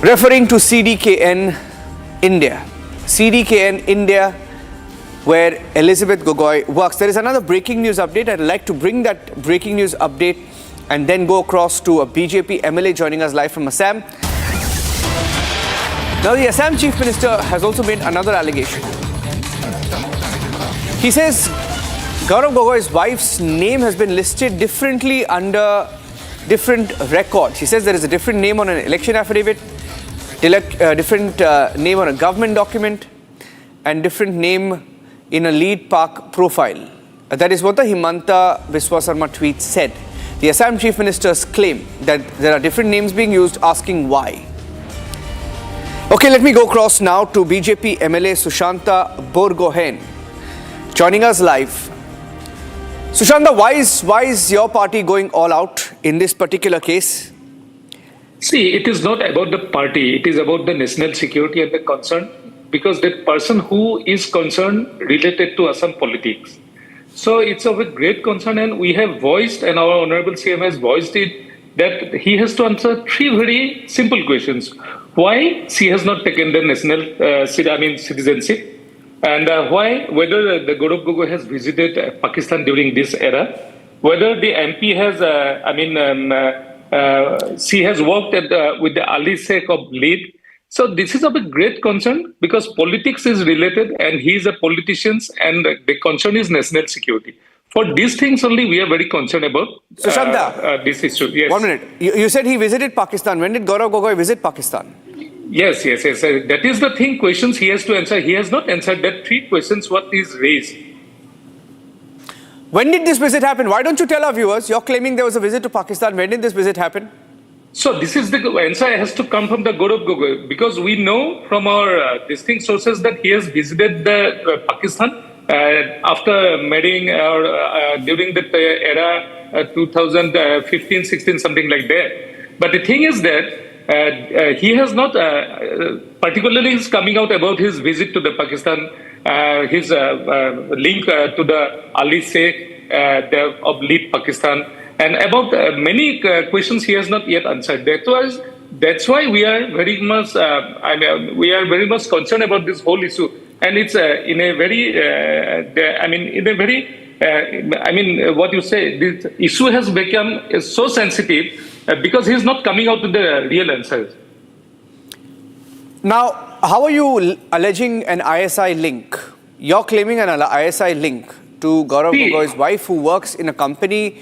referring to CDKN India. CDKN India, where Elizabeth Gogoi works. There is another breaking news update. I'd like to bring that breaking news update and then go across to a BJP MLA joining us live from Assam. Now, the Assam Chief Minister has also made another allegation. He says Gaurav Gogoi's wife's name has been listed differently under different records. He says there is a different name on an election affidavit, different name on a government document, and different name in a lead PAK profile. That is what the Himanta Biswa Sarma tweet said. The Assam Chief Minister's claim that there are different names being used, asking why. Okay, let me go across now to BJP MLA Sushanta Borgohain, joining us live. Sushanta, why is your party going all out in this particular case? See, it is not about the party. It is about the national security and the concern, because the person who is concerned related to Assam politics. So it's of a great concern, and we have voiced, and our Honorable CM has voiced it, that he has to answer three very simple questions. Why she has not taken the national citizenship, and whether the Gaurav Gogoi has visited Pakistan during this era, whether the MP has, she has worked with the Ali Sheikh of League. So this is of a great concern, because politics is related and he is a politician, and the concern is national security. For these things only we are very concerned about this issue. Yes. 1 minute. You said he visited Pakistan. When did Gaurav Gogoi visit Pakistan? Yes. That is the thing, questions he has to answer. He has not answered that three questions what is raised. When did this visit happen? Why don't you tell our viewers? You're claiming there was a visit to Pakistan. When did this visit happen? So this is the answer has to come from the Gaurav Gogoi, because we know from our distinct sources that he has visited the Pakistan after marrying or during the era 2015, 16, something like that. But the thing is that he has not particularly is coming out about his visit to the Pakistan, his link to the Ali Sheikh of Lead Pakistan. And about many questions he has not yet answered. That's why we are very much concerned about this whole issue. And it's in a very, what you say, this issue has become so sensitive because he's not coming out with the real answers. Now, how are you alleging an ISI link? You're claiming an ISI link to Gaurav Gogoi's wife, who works in a company.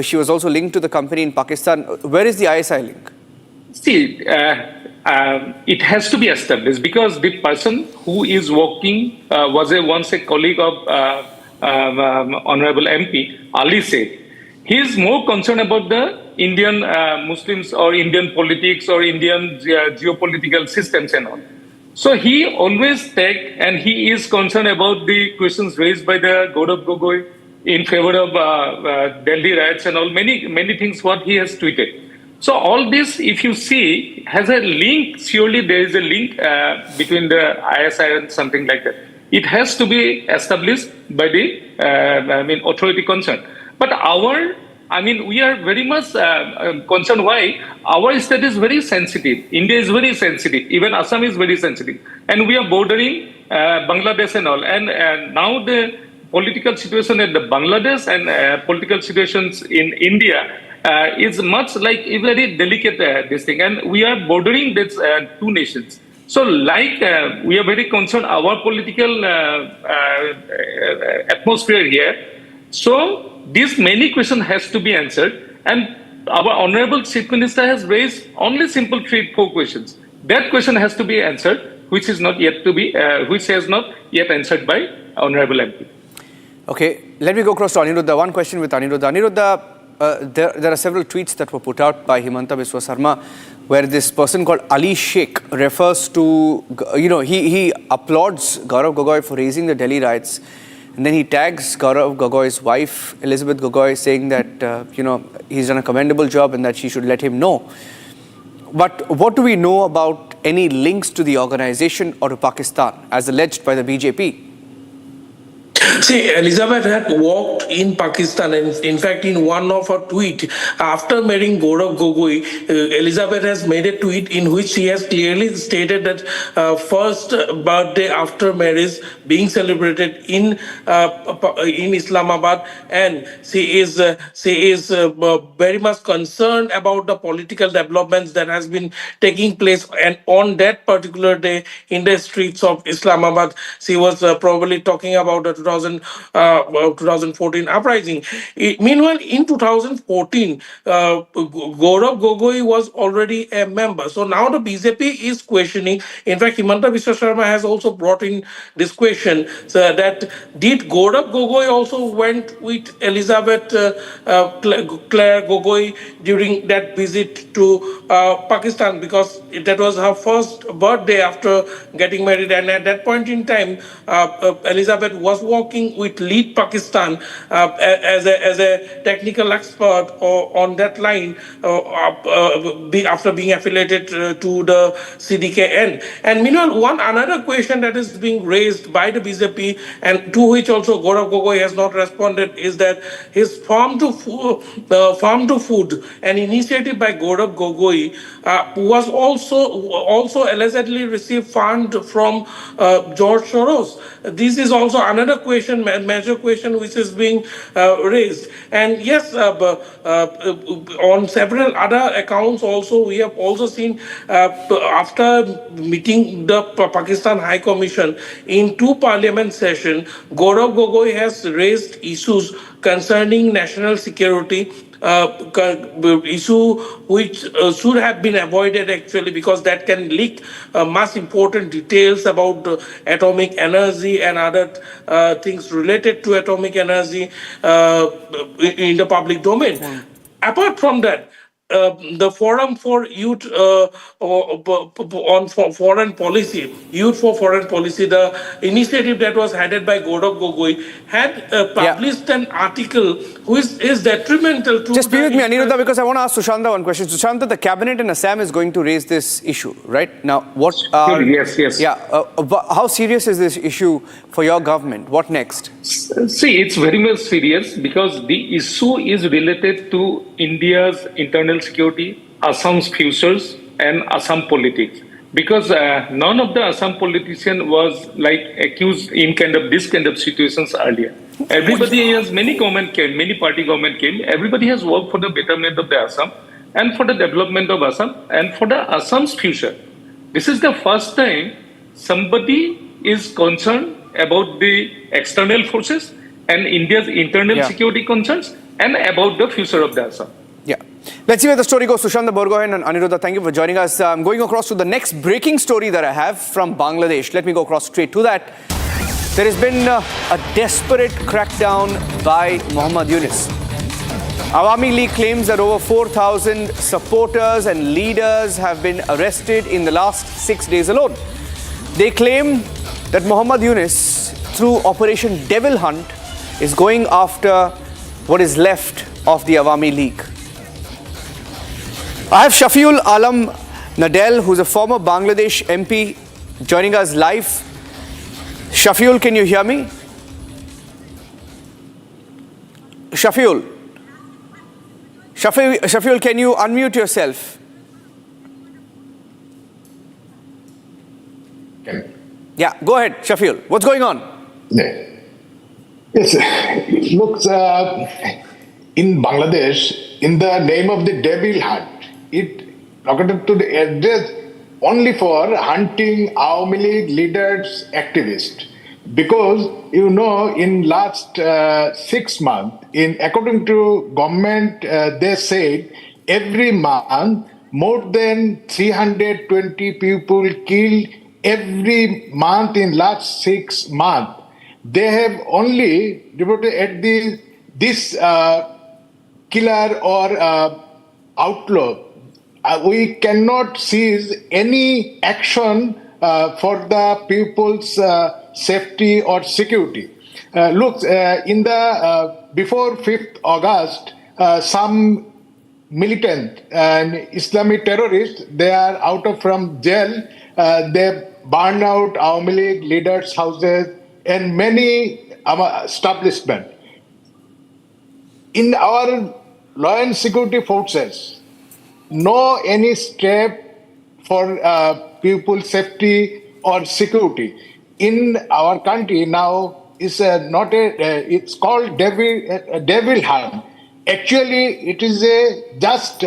She was also linked to the company in Pakistan. Where is the ISI link? See, it has to be established, because the person who is working was once a colleague of Honorable MP Ali Sheikh. He is more concerned about the Indian Muslims or Indian politics or Indian geopolitical systems and all. So he always and he is concerned about the questions raised by the Gaurav Gogoi in favor of Delhi riots and all, many things what he has tweeted. So all this, if you see, has a link. Surely there is a link between the ISI and something like that. It has to be established by the authority concerned. But we are very much concerned. Why? Our state is very sensitive. India is very sensitive. Even Assam is very sensitive. And we are bordering Bangladesh and all. And now the political situation at the Bangladesh and political situations in India is much like a very delicate this thing, and we are bordering these two nations. So, we are very concerned our political atmosphere here. So, these many questions has to be answered, and our Honorable Chief Minister has raised only simple 3-4 questions. That question has to be answered, which is not yet to be, which has not yet answered by Honorable MP. Okay, let me go across to Anirudh. One question with Anirudh. Anirudh, there are several tweets that were put out by Himanta Biswa Sarma, where this person called Ali Sheikh refers to, he applauds Gaurav Gogoi for raising the Delhi riots. And then he tags Gaurav Gogoi's wife, Elizabeth Gogoi, saying that, he's done a commendable job and that she should let him know. But what do we know about any links to the organization or to Pakistan, as alleged by the BJP? See, Elizabeth had walked in Pakistan, and in fact, in one of her tweet after marrying Gaurav Gogoi, Elizabeth has made a tweet in which she has clearly stated that first birthday after marriage being celebrated in Islamabad, and she is very much concerned about the political developments that has been taking place, and on that particular day in the streets of Islamabad, she was probably talking about the 2014 uprising. Meanwhile, in 2014, Gaurav Gogoi was already a member. So now the BJP is questioning. In fact, Himanta Biswa Sharma has also brought in this question, so that did Gaurav Gogoi also went with Elizabeth Claire Gogoi during that visit to Pakistan, because that was her first birthday after getting married, and at that point in time, Elizabeth was working with Lead Pakistan as a technical expert on that line after being affiliated to the CDKN. And meanwhile, one another question that is being raised by the BJP, and to which also Gaurav Gogoi has not responded, is that his farm to food, an initiative by Gaurav Gogoi, was also allegedly received fund from George Soros. This is also another question, major question, which is being raised. And yes, on several other accounts also, we have also seen after meeting the Pakistan High Commission in two parliament sessions, Gaurav Gogoi has raised issues concerning national security, issue which should have been avoided actually, because that can leak much important details about atomic energy and other things related to atomic energy in the public domain. Apart from that, the Forum for Youth on Foreign Policy, Youth for Foreign Policy, the initiative that was headed by Gaurav Gogoi, had published an article which is detrimental to. Just be with me, Anirudh, because I want to ask Sushanta one question. Sushanta, the cabinet in Assam is going to raise this issue, right? Now, what are... Yes. Yeah, how serious is this issue for your government? What next? See, it's very much serious because the issue is related to India's internal security, Assam's futures, and Assam politics. Because none of the Assam politician was like accused in this kind of situations earlier. Everybody has, many party government came, everybody has worked for the betterment of the Assam and for the development of Assam and for the Assam's future. This is the first time somebody is concerned about the external forces and India's internal security concerns and about the future of the Assam. Yeah. Let's see where the story goes. Sushanta Borgohain and Anirudh, thank you for joining us. I'm going across to the next breaking story that I have from Bangladesh. Let me go across straight to that. There has been a desperate crackdown by Muhammad Yunus. Awami League claims that over 4,000 supporters and leaders have been arrested in the last 6 days alone. They claim that Muhammad Yunus, through Operation Devil Hunt, is going after what is left of the Awami League. I have Shafiul Alam Nadel, who's a former Bangladesh MP, joining us live. Shafiul, can you hear me? Shafiul, can you unmute yourself? Yeah, go ahead, Shafiul. What's going on? Yes, look, in Bangladesh, in the name of the devil hunt, it according to the address only for hunting Awami League leaders, activists. Because, you know, in last 6 months, according to government, they said every month more than 320 people killed every month in last 6 months. They have only devoted at this killer or outlaw. We cannot seize any action for the people's safety or security. Look, in the before 5th August, some militant and Islamic terrorists, they are out from jail. They burned out Awami League leaders' houses, and many establishment. In our law and security forces, no any step for people's safety or security in our country now is not it's called devil hunt. Actually, it is just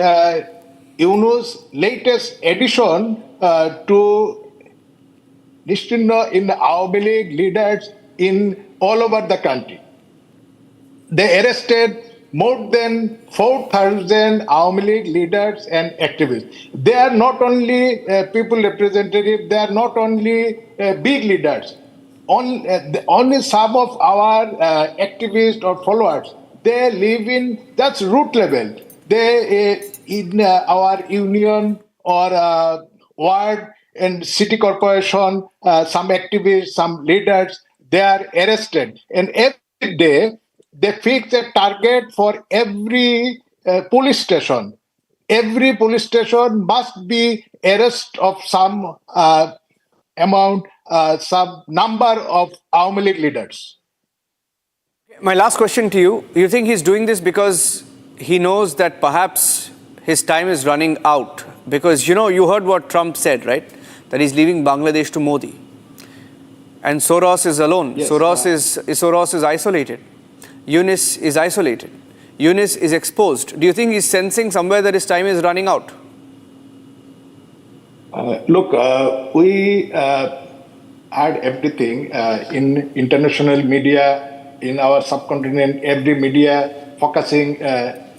Yunus' latest addition to listing in Awami League leaders in all over the country. They arrested more than 4,000 Awami League leaders and activists. They are not only people representatives, they are not only big leaders. Only some of our activists or followers, they live in that's root level. They in our union or ward and city corporation, some activists, some leaders, they are arrested. And every day, they fix a target for every police station. Every police station must be arrest of some amount, some number of Awami League leaders. My last question to you. You think he's doing this because he knows that perhaps his time is running out? Because, you heard what Trump said, right? That he's leaving Bangladesh to Modi. And Soros is alone. Yes, Soros is isolated. Yunus is isolated. Yunus is exposed. Do you think he's sensing somewhere that his time is running out? Look, we had everything in international media, in our subcontinent, every media focusing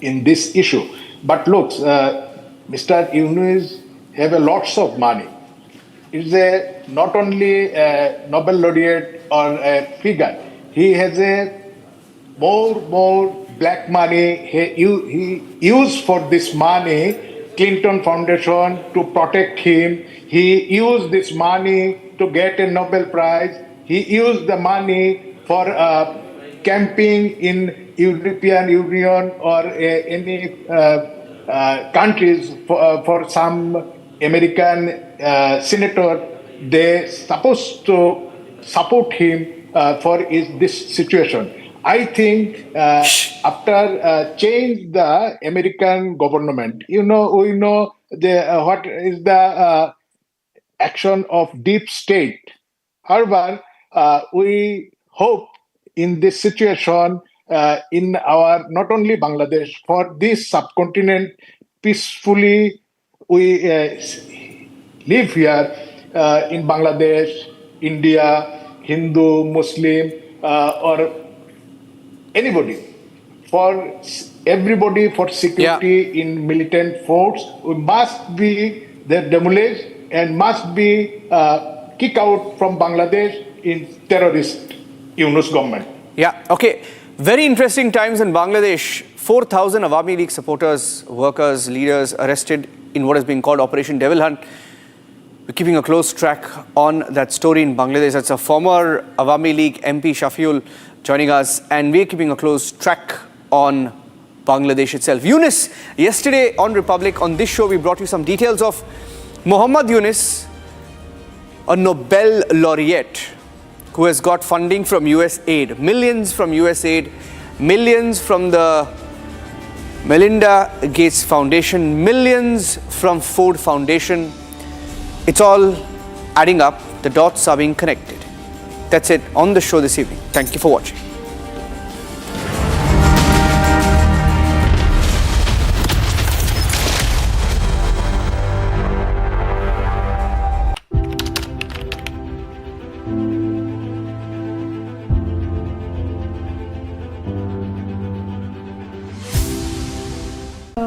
in this issue. But look, Mr. Yunus have a lots of money. He's not only a Nobel laureate or a figure. He has a more black money. He used for this money Clinton Foundation to protect him. He used this money to get a Nobel Prize. He used the money for camping in European Union or any countries for some American senator. They supposed to support him for this situation. I think after change the American government, we know what is the action of deep state. However, we hope in this situation in our not only Bangladesh, for this subcontinent peacefully we live here in Bangladesh, India, Hindu, Muslim, or anybody, for everybody, for security in militant force, we must be demolished and must be kicked out from Bangladesh in terrorist Yunus government. Yeah, okay. Very interesting times in Bangladesh. 4,000 Awami League supporters, workers, leaders arrested in what is being called Operation Devil Hunt. We're keeping a close track on that story in Bangladesh. That's a former Awami League MP, Shafiul, joining us, and we're keeping a close track on Bangladesh itself. Yunus, yesterday on Republic, on this show, we brought you some details of Muhammad Yunus, a Nobel laureate who has got funding from USAID, millions from USAID, millions from the Melinda Gates Foundation, millions from Ford Foundation. It's all adding up. The dots are being connected. That's it on the show this evening. Thank you for watching.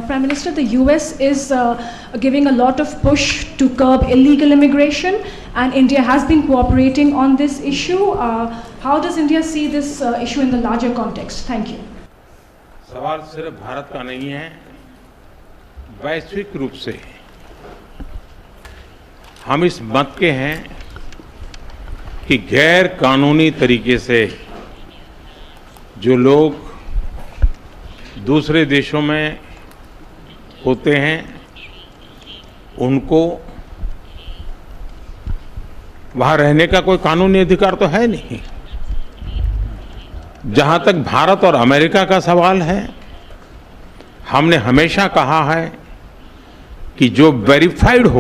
Prime Minister, the US is giving a lot of push to curb illegal immigration, and India has been cooperating on this issue. How does India see this issue in the larger context? Thank you. सवाल सिर्फ भारत का नहीं है, वैश्विक रूप से हम इस मत के हैं कि गैर कानूनी तरीके से जो लोग दूसरे देशों में होते हैं उनको वहाँ रहने का कोई कानूनी अधिकार तो है नहीं। जहां तक भारत और अमेरिका का सवाल है, हमने हमेशा कहा है कि जो वेरीफाइड हो